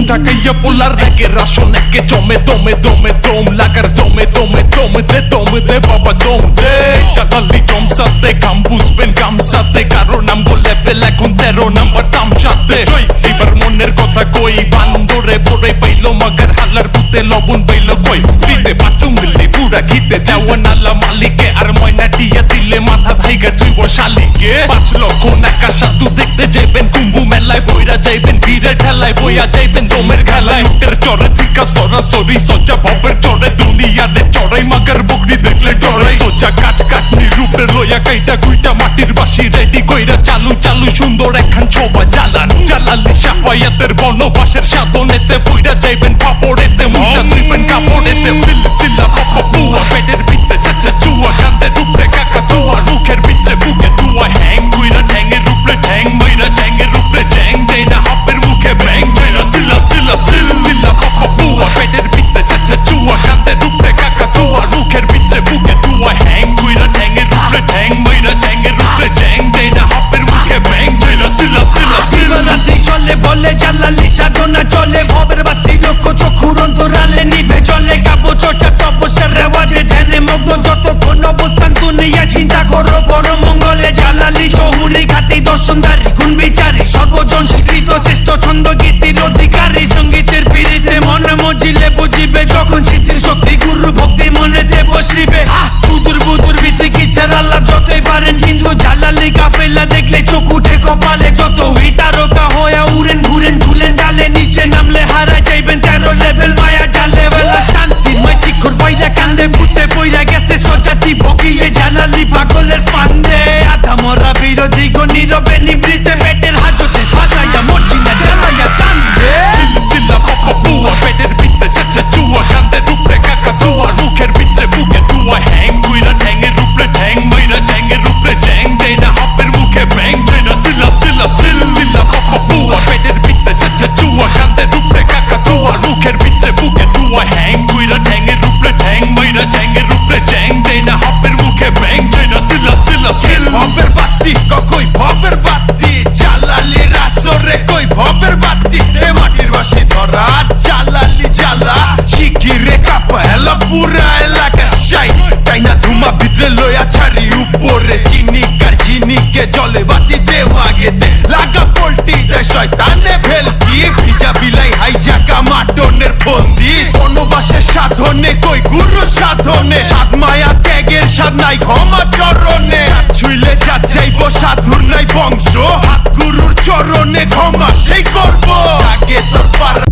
ঢাকাইয়া পোলার রেগে রাশন একে জমে দমে দমে দম লাগার দমে দমে দমে দে বাবা দম দে জালালি জমসাতে কাম বুঝবেন গামসাতে কারো নাম বলে ফেল এখন 13 নাম্বার তামসাতে এবার মনের কথা কই বান্দরে পড়ে পাইলো মগর হালার পুতে লবণ পাইলো কই দিতে বাচু মিললি পুরা খিতে দেওয়া নালা মালিকে আর ময়না টিয়া দিলে মাথা ভাইগা তুইব শালিকে 5 লক্ষ নাকা সাধু দেখতে যাইবেন কুম্ভু মেলায় বইরা যাইবেন ভিড়ে ঠেলায় বইয়া যাইবেন দমের খেলায় উটের চরে থিকা সরাসরি সোজা ভবের চরে দুনিয়াতে চড়াই মাগার বকরি দেখলে ডরাই সোজা কাট কাটনি রূপে লইয়া কাইটা কুইটা মাটির বাসি রেডি কইরা চালু চালু সুন্দর একখান ছোবা জালালি সাফায়াতের বনবাসের সাধনেতে বইরা যাইবেন পাপড়েতে মুখটা ধুইবেন কাপড়েতে সিলসিলা পাপা বুয়া পেটের ভিতরে চেচে চুয়া কান্দে রূপে কাকা ধোয়া মুখের ভিতরে বুকে ধোয়া হ্যাং কইরা ঠ্যাঙের রূপে ঠ্যাং মইরা ঠ্যাঙের রূপে ঠ্যাং দেয় না হাপের মুখে ব্যাং ফেরা সিলসিলা পাপা বুয়া পেটের ভিতরে চেচে চুয়া কান্দে রূপে কাকা ধোয়া মুখের ভিতরে বুকে ধোয়া হ্যাং কইরা ঠ্যাঙের রূপে ঠ্যাং মইরা ঠ্যাঙের রূপে ঠ্যাং দেয় না হাপের মুখে ব্যাং ফেরা সিলসিলা রাতে চলে বলে জালালি সাধনা চলে ভবের বাতি লক্ষ চক্ষুর অন্তরালে নিভে চলে কাব্য চর্চা তপস্যার রেওয়াজে ধ্যানে মগ্ন যতক্ষণ অবস্থান দুনিয়া চিন্তা করো বড় মঙ্গলে জালালি চৌহুলি ঘাটি দর্শনদারি গুণ বিচারি সর্বজন স্বীকৃত শ্রেষ্ঠ ছন্দ গীতির অধিকারী সঙ্গীতের পিড়িতে মনে মজিলে বুঝিবে যখন স্মৃতির শক্তি গুরু ভক্তি মনেতে বসিবে সুদূর বুদুর বিতিকিচ্ছার আল্লাহ যতই পারেন কিন্তু জালালি কাফেলা দেখলে চোখ উঠে কপালে যত হুই তারকা হয়ে উড়েন ঘুরেন ঝুলেন ডালে নিচে নামলে হারা যাইবেন 13 লেভেল মায়া জালে বেলা শান্তির মাই চিক্ষর বইরা কান্দে ভূতে বইরা গেছে সজাতি ভোগিয়ে জালালি পাগলের ফান্দে আধা মরা বিরোধী গো নীরবে নিবৃতে পেটের হাজতে ফাঁসাইয়া মরছি না জ্বালাইয়া কান্দে সিলসিলা পাপা বুয়া পেটের ভিতরে চেচে চুয়া কান্দে রূপে কাকা ধোয়া মুখের ভিতরে বুকে ধোয়া হ্যাং কইরা ঠ্যাঙের রূপে ঠ্যাং মইরা ঠ্যাঙের রূপে ঠ্যাং দেয় না হাপের মুখে ব্যাং ফেরা সিলসিলা পাপা বুয়া পেটের ভিতরে চেচে চুয়া কান্দে রূপে কাকা ধোয়া মুখের ভিতরে বুকে ধোয়া হ্যাং কইরা ঠ্যাঙের রূপে ঠ্যাং মইরা ঠ্যাঙের রূপে ঠ্যাং দেয় না হাপের মুখে ব্যাং ফেরা সিলসিলা ভবের বাতি কই ভবের বাতি জালালি রাসরে কই ভবের বাতি এ মাটির বাসি ধরা জালালি জ্বালা শিকিরে কাপা হেলা পুরা এলাকা শাই তাই না ধুমা ভিতরে লয়া ছাড়ি উপরে চিনিকার চিনিকে জলে বাতি দেওয়া গেতে লাগা পোল্টি দেয় শয়তানে ফেলকি ভিজা বিলাই হাইজাকা মাটনের ফন্দি বনবাসের সাধনে কই গুরু সাধনে সাত মায়া ত্যাগের সাধ নাই ক্ষমা চরণে ছুইলে যাচ্ছাইব সাধুর নাই বংশ হাত গুরুর চরণে ক্ষমা সেই করবো আগে তোর পারা